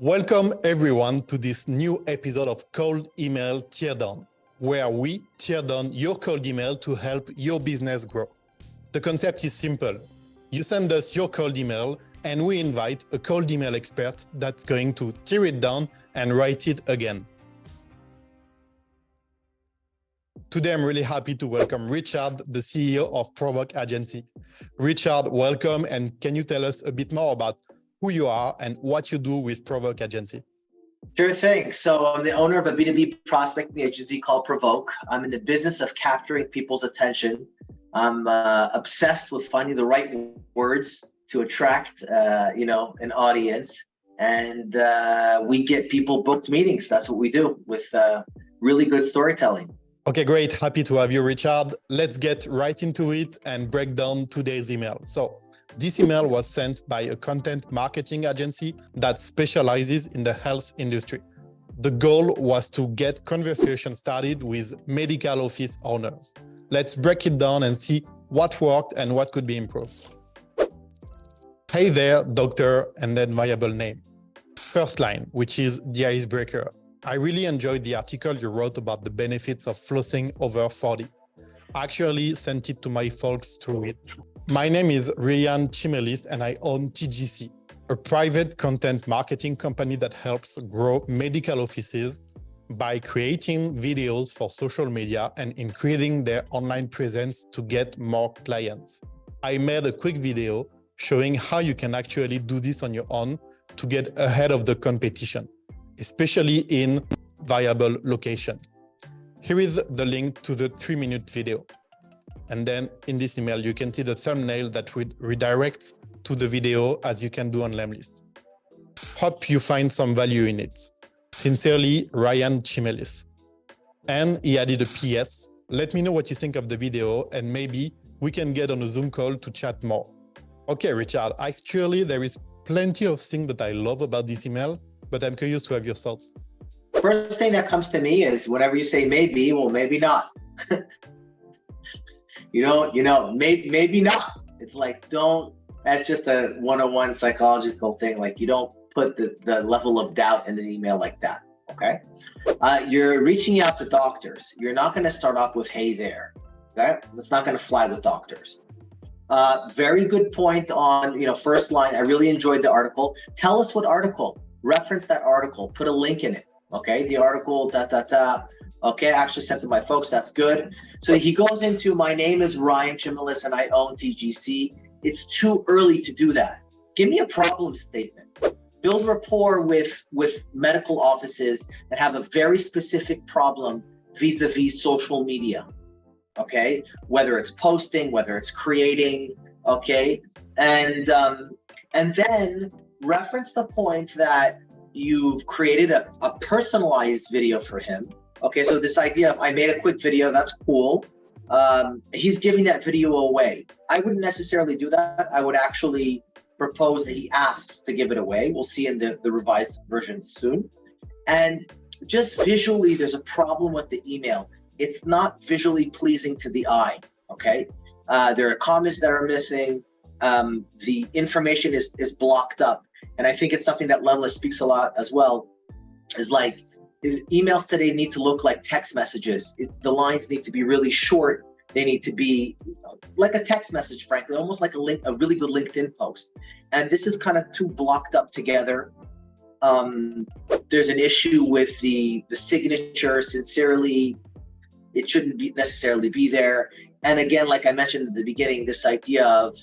Welcome everyone to this new episode of Cold Email Teardown, where we tear down your cold email to help your business grow. The concept is simple. You send us your cold email and we invite a cold email expert that's going to tear it down and write it again. Today, I'm really happy to welcome Richard, the CEO of Provoke Agency. Richard, welcome. And can you tell us a bit more about who you are and what you do with Provoke Agency? Sure thing. So I'm the owner of a B2B prospecting agency called Provoke. I'm in the business of capturing people's attention. I'm obsessed with finding the right words to attract, an audience. And we get people booked meetings. That's what we do with really good storytelling. Okay, great. Happy to have you, Richard. Let's get right into it and break down today's email. So this email was sent by a content marketing agency that specializes in the health industry. The goal was to get conversation started with medical office owners. Let's break it down and see what worked and what could be improved. Hey there, doctor, and then viable name. First line, which is the icebreaker. I really enjoyed the article you wrote about the benefits of flossing over 40. I actually sent it to my folks to read. My name is Ryan Chimelis and I own TGC, a private content marketing company that helps grow medical offices by creating videos for social media and increasing their online presence to get more clients. I made a quick video showing how you can actually do this on your own to get ahead of the competition, especially in viable location. Here is the link to the 3-minute video. And then in this email, you can see the thumbnail that redirects to the video as you can do on Lemlist. Hope you find some value in it. Sincerely, Ryan Chimelis. And he added a PS. Let me know what you think of the video and maybe we can get on a Zoom call to chat more. Okay, Richard, actually there is plenty of things that I love about this email, but I'm curious to have your thoughts. First thing that comes to me is whenever you say maybe, well, maybe not. Maybe not. It's like, that's just a 101 psychological thing. Like you don't put the level of doubt in an email like that, okay? You're reaching out to doctors. You're not gonna start off with, hey there, okay? It's not gonna fly with doctors. Very good point on, first line. I really enjoyed the article. Tell us what article, reference that article, put a link in it, okay? The article, Okay, I actually sent to my folks, that's good. So he goes into, my name is Ryan Chimelis and I own TGC. It's too early to do that. Give me a problem statement. Build rapport with medical offices that have a very specific problem vis-a-vis social media, okay? Whether it's posting, whether it's creating, okay? And then reference the point that you've created a personalized video for him. Okay, so this idea of I made a quick video, that's cool. He's giving that video away. I wouldn't necessarily do that. I would actually propose that he asks to give it away. We'll see in the revised version soon. And just visually, there's a problem with the email. It's not visually pleasing to the eye, okay? There are comments that are missing. The information is blocked up. And I think it's something that Lemlist speaks a lot as well, is like, emails today need to look like text messages. The lines need to be really short. They need to be like a text message, frankly, almost like a really good LinkedIn post. And this is kind of too blocked up together. There's an issue with the signature. Sincerely, it shouldn't necessarily be there. And again, like I mentioned at the beginning, this idea of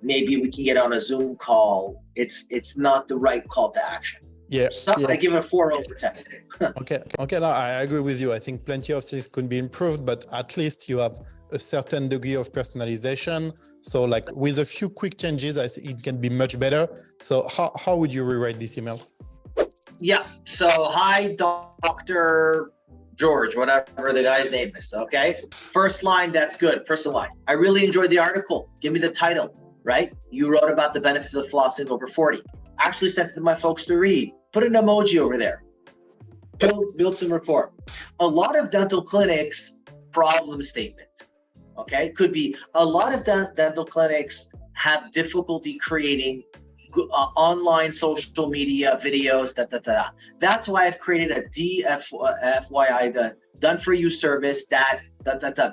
maybe we can get on a Zoom call. It's not the right call to action. Yeah. I give it a 4 over 10. Okay, no, I agree with you. I think plenty of things could be improved, but at least you have a certain degree of personalization. So like with a few quick changes, I think it can be much better. So how would you rewrite this email? Yeah, so hi, Dr. George, whatever the guy's name is, okay? First line, that's good, personalized. I really enjoyed the article. Give me the title, right? You wrote about the benefits of flossing over 40. Actually sent it to my folks to read. Put an emoji over there. Build some rapport. A lot of dental clinics, problem statement, okay? Could be a lot of dental clinics have difficulty creating online social media videos, That's why I've created a DFYI, the done for you service that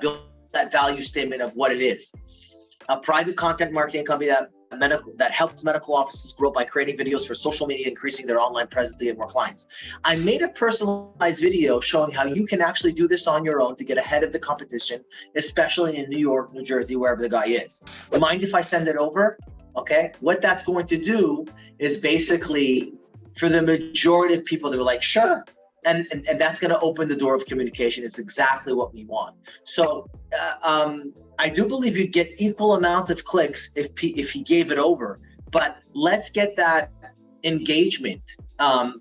build that value statement of what it is. A private content marketing company that helps medical offices grow by creating videos for social media, increasing their online presence to get more clients. I made a personalized video showing how you can actually do this on your own to get ahead of the competition, especially in New York, New Jersey, wherever the guy is. Mind if I send it over? Okay, what that's going to do is basically, for the majority of people, they're like, sure. And that's going to open the door of communication. It's exactly what we want. So I do believe you'd get equal amount of clicks if he gave it over, but let's get that engagement.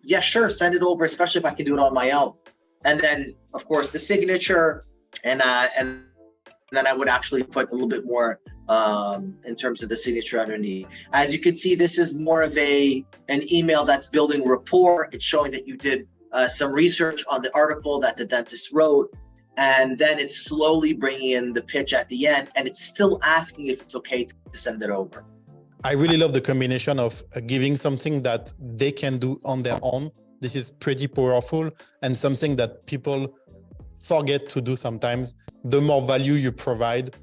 Yeah, sure, send it over, especially if I can do it on my own. And then, of course, the signature, and then I would actually put a little bit more in terms of the signature underneath. As you can see, this is more of an email that's building rapport. It's showing that you did some research on the article that the dentist wrote, and then it's slowly bringing in the pitch at the end, and it's still asking if it's okay to send it over. I really love the combination of giving something that they can do on their own. This is pretty powerful, and something that people forget to do sometimes. The more value you provide,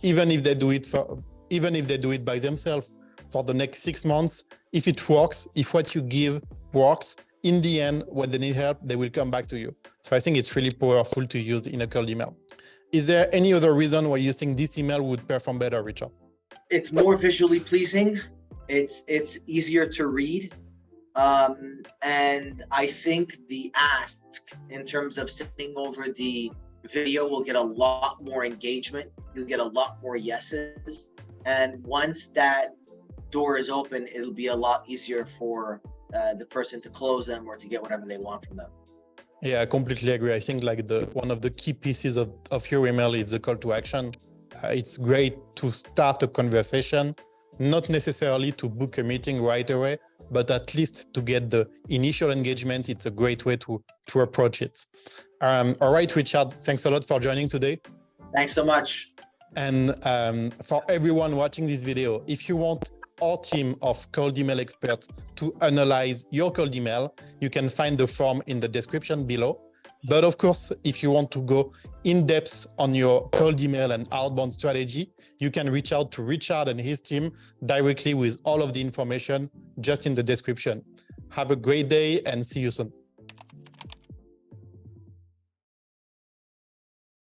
even if they do it by themselves for the next 6 months, if it works, if what you give works, in the end, when they need help, they will come back to you. So I think it's really powerful to use in a cold email. Is there any other reason why you think this email would perform better, Richard? It's more visually pleasing. It's easier to read. And I think the ask in terms of sending over the video will get a lot more engagement. You'll get a lot more yeses. And once that door is open, it'll be a lot easier for the person to close them or to get whatever they want from them. Yeah, I completely agree. I think like one of the key pieces of your email is the call to action. It's great to start a conversation, not necessarily to book a meeting right away, but at least to get the initial engagement. It's a great way to approach it. All right, Richard, thanks a lot for joining today. Thanks so much. And for everyone watching this video, if you want our team of cold email experts to analyze your cold email, you can find the form in the description below. But of course, if you want to go in depth on your cold email and outbound strategy, you can reach out to Richard and his team directly with all of the information just in the description. Have a great day and see you soon.